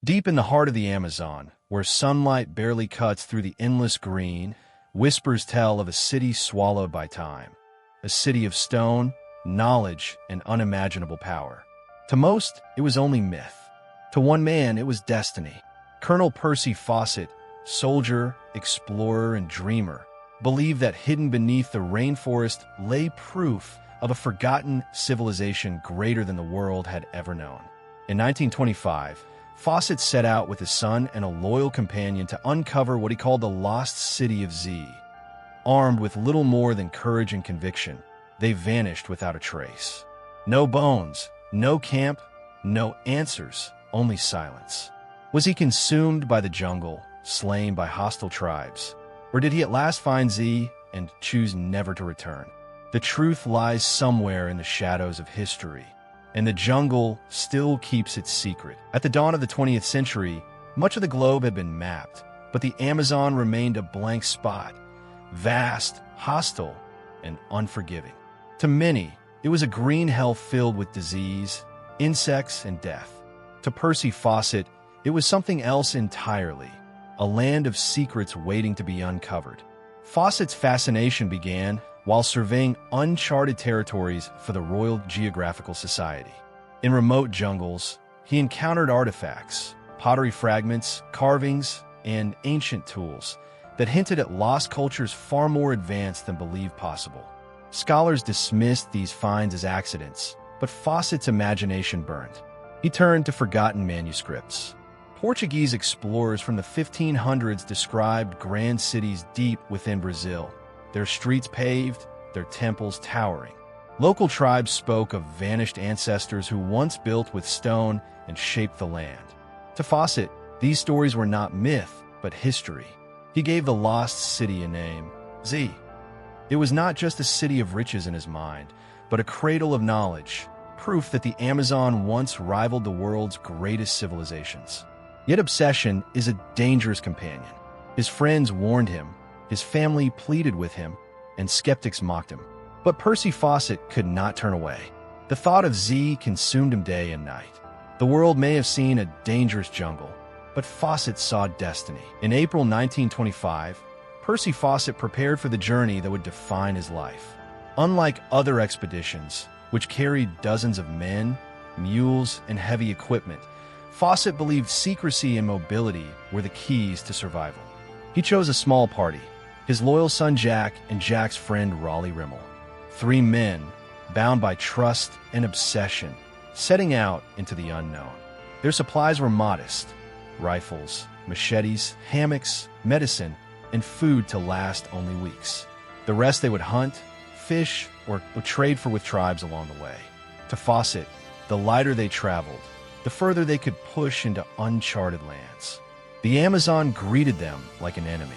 Deep in the heart of the Amazon, where sunlight barely cuts through the endless green, whispers tell of a city swallowed by time. A city of stone, knowledge, and unimaginable power. To most, it was only myth. To one man, it was destiny. Colonel Percy Fawcett, soldier, explorer, and dreamer, believed that hidden beneath the rainforest lay proof of a forgotten civilization greater than the world had ever known. In 1925, Fawcett set out with his son and a loyal companion to uncover what he called the lost city of Z. Armed with little more than courage and conviction, they vanished without a trace. No bones, no camp, no answers, only silence. Was he consumed by the jungle, slain by hostile tribes? Or did he at last find Z and choose never to return? The truth lies somewhere in the shadows of history, and the jungle still keeps its secret. At the dawn of the 20th century, much of the globe had been mapped, but the Amazon remained a blank spot, vast, hostile, and unforgiving. To many, it was a green hell filled with disease, insects, and death. To Percy Fawcett, it was something else entirely, a land of secrets waiting to be uncovered. Fawcett's fascination began while surveying uncharted territories for the Royal Geographical Society. In remote jungles, he encountered artifacts, pottery fragments, carvings, and ancient tools that hinted at lost cultures far more advanced than believed possible. Scholars dismissed these finds as accidents, but Fawcett's imagination burned. He turned to forgotten manuscripts. Portuguese explorers from the 1500s described grand cities deep within Brazil, their streets paved, their temples towering. Local tribes spoke of vanished ancestors who once built with stone and shaped the land. To Fawcett, these stories were not myth, but history. He gave the lost city a name, Z. It was not just a city of riches in his mind, but a cradle of knowledge, proof that the Amazon once rivaled the world's greatest civilizations. Yet obsession is a dangerous companion. His friends warned him, his family pleaded with him, and skeptics mocked him. But Percy Fawcett could not turn away. The thought of Z consumed him day and night. The world may have seen a dangerous jungle, but Fawcett saw destiny. In April 1925, Percy Fawcett prepared for the journey that would define his life. Unlike other expeditions, which carried dozens of men, mules, and heavy equipment, Fawcett believed secrecy and mobility were the keys to survival. He chose a small party, his loyal son Jack and Jack's friend Raleigh Rimmel. 3 men, bound by trust and obsession, setting out into the unknown. Their supplies were modest: rifles, machetes, hammocks, medicine, and food to last only weeks. The rest they would hunt, fish, or would trade for with tribes along the way. To Fawcett, the lighter they traveled, the further they could push into uncharted lands. The Amazon greeted them like an enemy.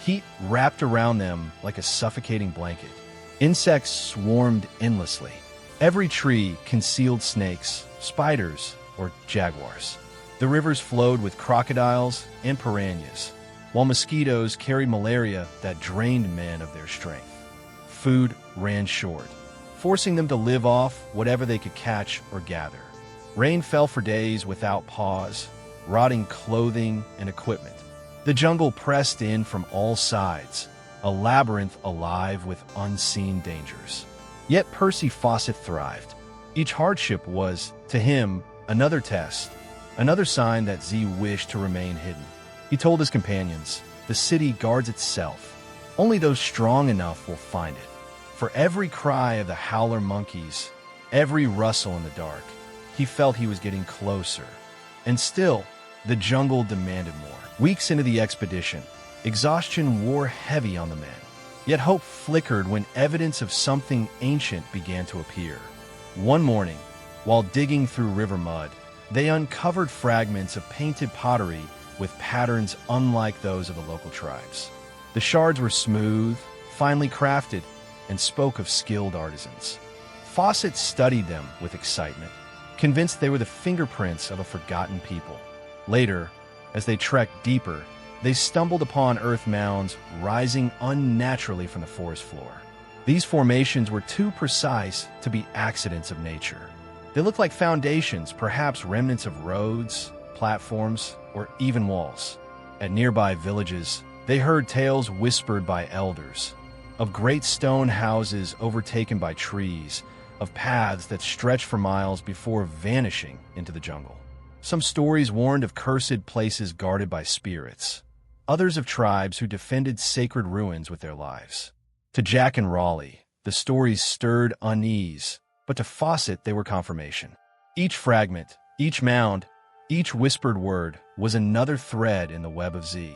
Heat wrapped around them like a suffocating blanket. Insects swarmed endlessly. Every tree concealed snakes, spiders, or jaguars. The rivers flowed with crocodiles and piranhas, while mosquitoes carried malaria that drained men of their strength. Food ran short, forcing them to live off whatever they could catch or gather. Rain fell for days without pause, rotting clothing and equipment. The jungle pressed in from all sides, a labyrinth alive with unseen dangers. Yet Percy Fawcett thrived. Each hardship was, to him, another test, another sign that Z wished to remain hidden. He told his companions, "The city guards itself. Only those strong enough will find it." For every cry of the howler monkeys, every rustle in the dark, he felt he was getting closer. And still, the jungle demanded more. Weeks into the expedition, exhaustion wore heavy on the men. Yet hope flickered when evidence of something ancient began to appear. One morning, while digging through river mud, they uncovered fragments of painted pottery with patterns unlike those of the local tribes. The shards were smooth, finely crafted, and spoke of skilled artisans. Fawcett studied them with excitement, convinced they were the fingerprints of a forgotten people. Later, as they trekked deeper, they stumbled upon earth mounds rising unnaturally from the forest floor. These formations were too precise to be accidents of nature. They looked like foundations, perhaps remnants of roads, platforms, or even walls. At nearby villages, they heard tales whispered by elders, of great stone houses overtaken by trees, of paths that stretched for miles before vanishing into the jungle. Some stories warned of cursed places guarded by spirits, others of tribes who defended sacred ruins with their lives. To Jack and Raleigh, the stories stirred unease, but to Fawcett they were confirmation. Each fragment, each mound, each whispered word was another thread in the web of Z.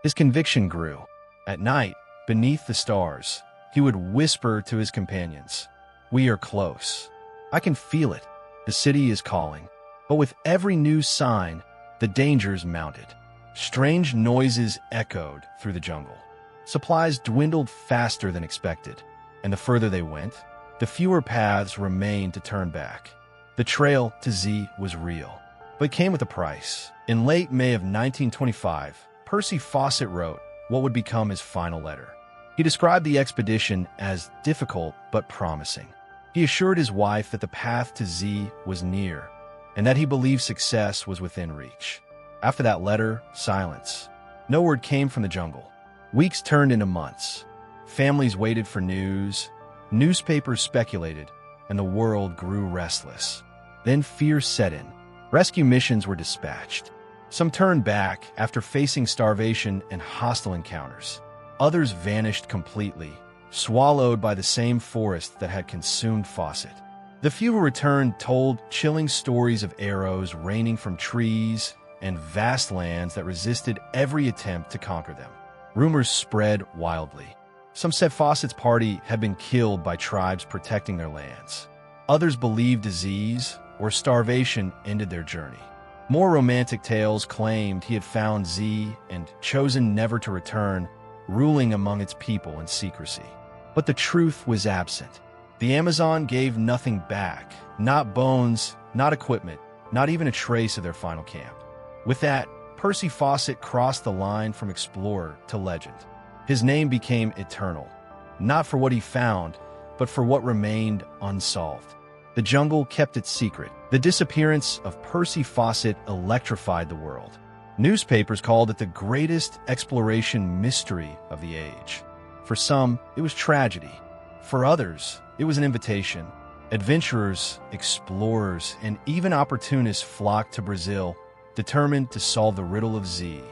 His conviction grew. At night, beneath the stars, he would whisper to his companions, "We are close. I can feel it. The city is calling." But with every new sign, the dangers mounted. Strange noises echoed through the jungle. Supplies dwindled faster than expected, and the further they went, the fewer paths remained to turn back. The trail to Z was real, but it came with a price. In late May of 1925, Percy Fawcett wrote what would become his final letter. He described the expedition as difficult but promising. He assured his wife that the path to Z was near, and that he believed success was within reach. After that letter, silence. No word came from the jungle. Weeks turned into months. Families waited for news. Newspapers speculated, and the world grew restless. Then fear set in. Rescue missions were dispatched. Some turned back after facing starvation and hostile encounters. Others vanished completely, swallowed by the same forest that had consumed Fawcett. The few who returned told chilling stories of arrows raining from trees and vast lands that resisted every attempt to conquer them. Rumors spread wildly. Some said Fawcett's party had been killed by tribes protecting their lands. Others believed disease or starvation ended their journey. More romantic tales claimed he had found Z and chosen never to return, ruling among its people in secrecy. But the truth was absent. The Amazon gave nothing back, not bones, not equipment, not even a trace of their final camp. With that, Percy Fawcett crossed the line from explorer to legend. His name became eternal, not for what he found, but for what remained unsolved. The jungle kept its secret. The disappearance of Percy Fawcett electrified the world. Newspapers called it the greatest exploration mystery of the age. For some, it was tragedy. For others, it was an invitation. Adventurers, explorers, and even opportunists flocked to Brazil, determined to solve the riddle of Z,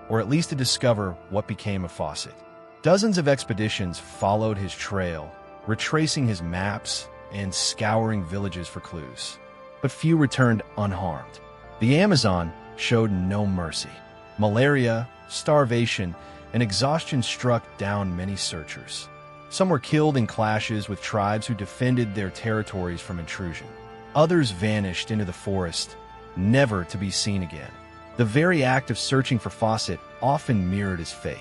or at least to discover what became of Fawcett. Dozens of expeditions followed his trail, retracing his maps and scouring villages for clues. But few returned unharmed. The Amazon showed no mercy. Malaria, starvation, and exhaustion struck down many searchers. Some were killed in clashes with tribes who defended their territories from intrusion. Others vanished into the forest, never to be seen again. The very act of searching for Fawcett often mirrored his fate.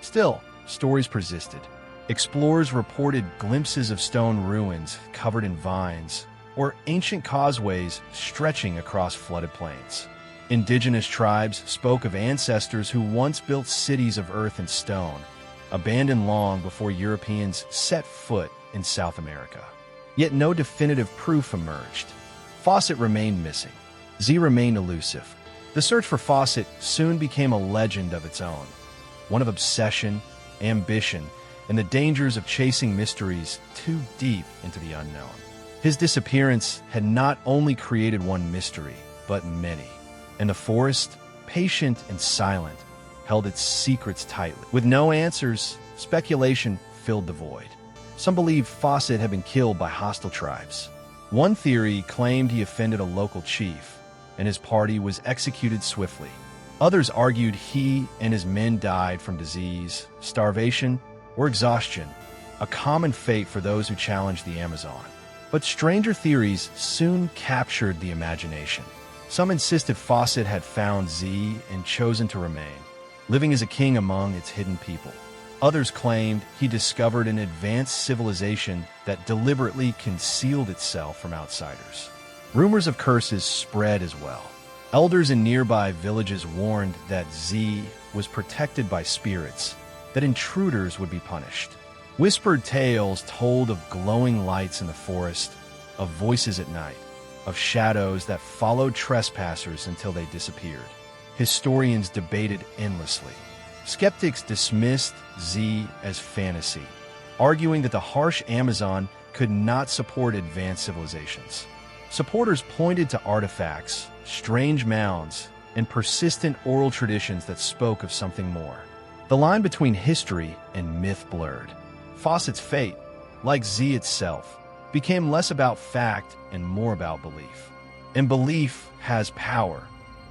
Still, stories persisted. Explorers reported glimpses of stone ruins covered in vines, or ancient causeways stretching across flooded plains. Indigenous tribes spoke of ancestors who once built cities of earth and stone, abandoned long before Europeans set foot in South America. Yet no definitive proof emerged. Fawcett remained missing. Z remained elusive. The search for Fawcett soon became a legend of its own, one of obsession, ambition, and the dangers of chasing mysteries too deep into the unknown. His disappearance had not only created one mystery, but many. And the forest, patient and silent, held its secrets tightly. With no answers, speculation filled the void. Some believed Fawcett had been killed by hostile tribes. One theory claimed he offended a local chief, and his party was executed swiftly. Others argued he and his men died from disease, starvation, or exhaustion, a common fate for those who challenged the Amazon. But stranger theories soon captured the imagination. Some insisted Fawcett had found Z and chosen to remain, living as a king among its hidden people. Others claimed he discovered an advanced civilization that deliberately concealed itself from outsiders. Rumors of curses spread as well. Elders in nearby villages warned that Z was protected by spirits, that intruders would be punished. Whispered tales told of glowing lights in the forest, of voices at night, of shadows that followed trespassers until they disappeared. Historians debated endlessly. Skeptics dismissed Z as fantasy, arguing that the harsh Amazon could not support advanced civilizations. Supporters pointed to artifacts, strange mounds, and persistent oral traditions that spoke of something more. The line between history and myth blurred. Fawcett's fate, like Z itself, became less about fact and more about belief. And belief has power,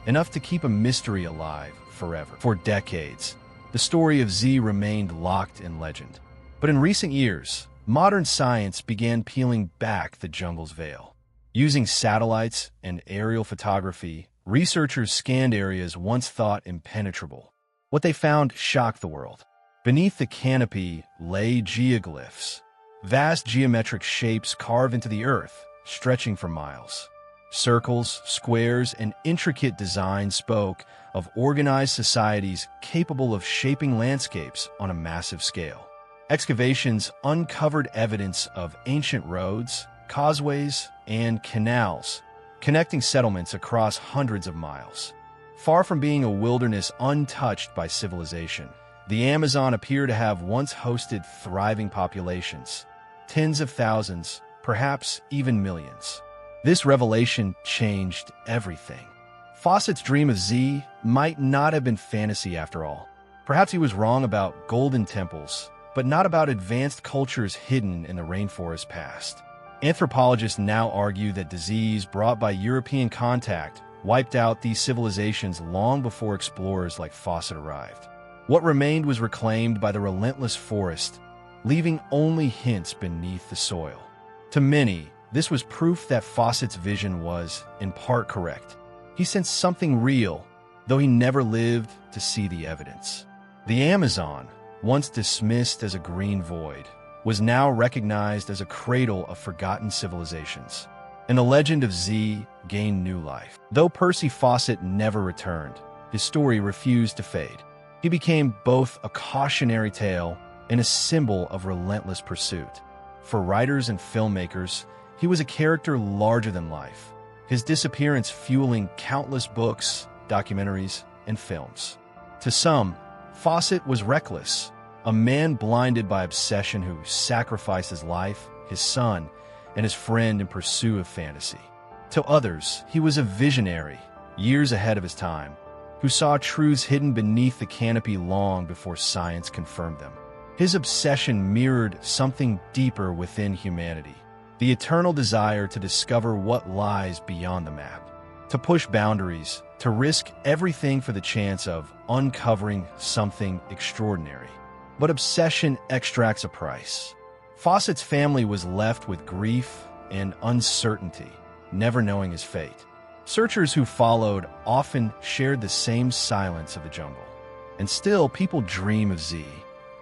enough to keep a mystery alive forever. For decades, the story of Z remained locked in legend. But in recent years, modern science began peeling back the jungle's veil. Using satellites and aerial photography, researchers scanned areas once thought impenetrable. What they found shocked the world. Beneath the canopy lay geoglyphs, vast geometric shapes carved into the earth, stretching for miles. Circles, squares, and intricate designs spoke of organized societies capable of shaping landscapes on a massive scale. Excavations uncovered evidence of ancient roads, causeways, and canals, connecting settlements across hundreds of miles. Far from being a wilderness untouched by civilization, the Amazon appeared to have once hosted thriving populations, tens of thousands, perhaps even millions. This revelation changed everything. Fawcett's dream of Z might not have been fantasy after all. Perhaps he was wrong about golden temples, but not about advanced cultures hidden in the rainforest past. Anthropologists now argue that disease brought by European contact wiped out these civilizations long before explorers like Fawcett arrived. What remained was reclaimed by the relentless forest, leaving only hints beneath the soil. To many, this was proof that Fawcett's vision was, in part, correct. He sensed something real, though he never lived to see the evidence. The Amazon, once dismissed as a green void, was now recognized as a cradle of forgotten civilizations. And the legend of Z gained new life. Though Percy Fawcett never returned, his story refused to fade. He became both a cautionary tale and a symbol of relentless pursuit. For writers and filmmakers, he was a character larger than life, his disappearance fueling countless books, documentaries, and films. To some, Fawcett was reckless, a man blinded by obsession who sacrificed his life, his son, and his friend in pursuit of fantasy. To others, he was a visionary, years ahead of his time, who saw truths hidden beneath the canopy long before science confirmed them. His obsession mirrored something deeper within humanity, the eternal desire to discover what lies beyond the map, to push boundaries, to risk everything for the chance of uncovering something extraordinary. But obsession extracts a price. Fawcett's family was left with grief and uncertainty, never knowing his fate. Searchers who followed often shared the same silence of the jungle. And still, people dream of Z.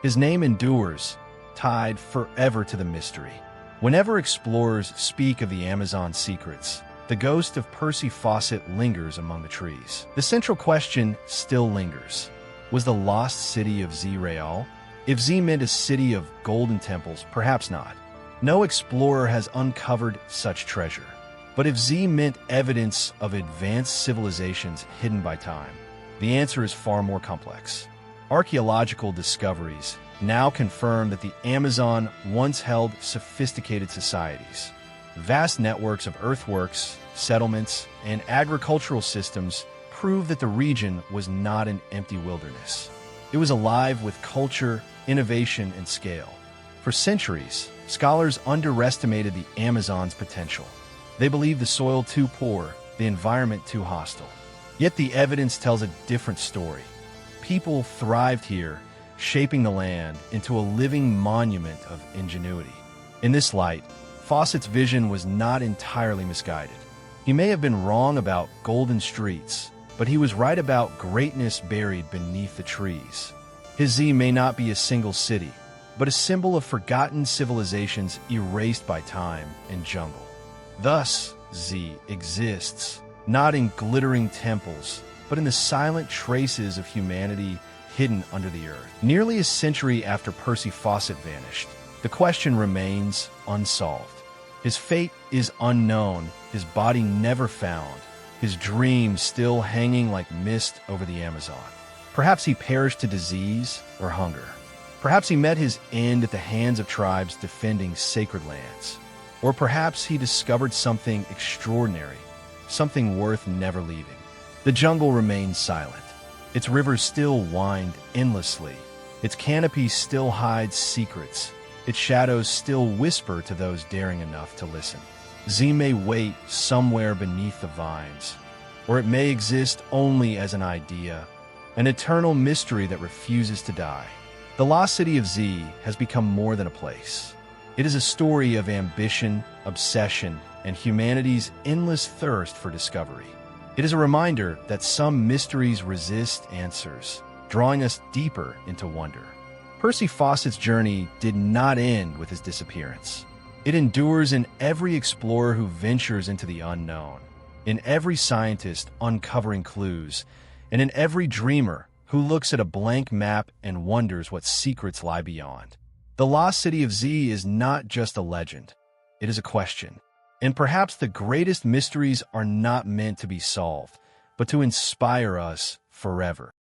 His name endures, tied forever to the mystery. Whenever explorers speak of the Amazon secrets, the ghost of Percy Fawcett lingers among the trees. The central question still lingers. Was the lost city of Z real? If Z meant a city of golden temples, perhaps not. No explorer has uncovered such treasure. But if Z meant evidence of advanced civilizations hidden by time, the answer is far more complex. Archaeological discoveries now confirm that the Amazon once held sophisticated societies. Vast networks of earthworks, settlements, and agricultural systems prove that the region was not an empty wilderness. It was alive with culture, innovation, and scale. For centuries, scholars underestimated the Amazon's potential. They believed the soil too poor, the environment too hostile. Yet the evidence tells a different story. People thrived here, shaping the land into a living monument of ingenuity. In this light, Fawcett's vision was not entirely misguided. He may have been wrong about golden streets, but he was right about greatness buried beneath the trees. His Z may not be a single city, but a symbol of forgotten civilizations erased by time and jungle. Thus, Z exists, not in glittering temples, but in the silent traces of humanity hidden under the earth. Nearly a century after Percy Fawcett vanished, the question remains unsolved. His fate is unknown, his body never found, his dreams still hanging like mist over the Amazon. Perhaps he perished to disease or hunger. Perhaps he met his end at the hands of tribes defending sacred lands. Or perhaps he discovered something extraordinary, something worth never leaving. The jungle remains silent. Its rivers still wind endlessly. Its canopy still hides secrets. Its shadows still whisper to those daring enough to listen. Z may wait somewhere beneath the vines, or it may exist only as an idea, an eternal mystery that refuses to die. The lost city of Z has become more than a place. It is a story of ambition, obsession, and humanity's endless thirst for discovery. It is a reminder that some mysteries resist answers, drawing us deeper into wonder. Percy Fawcett's journey did not end with his disappearance. It endures in every explorer who ventures into the unknown, in every scientist uncovering clues, and in every dreamer who looks at a blank map and wonders what secrets lie beyond. The lost city of Z is not just a legend. It is a question. And perhaps the greatest mysteries are not meant to be solved, but to inspire us forever.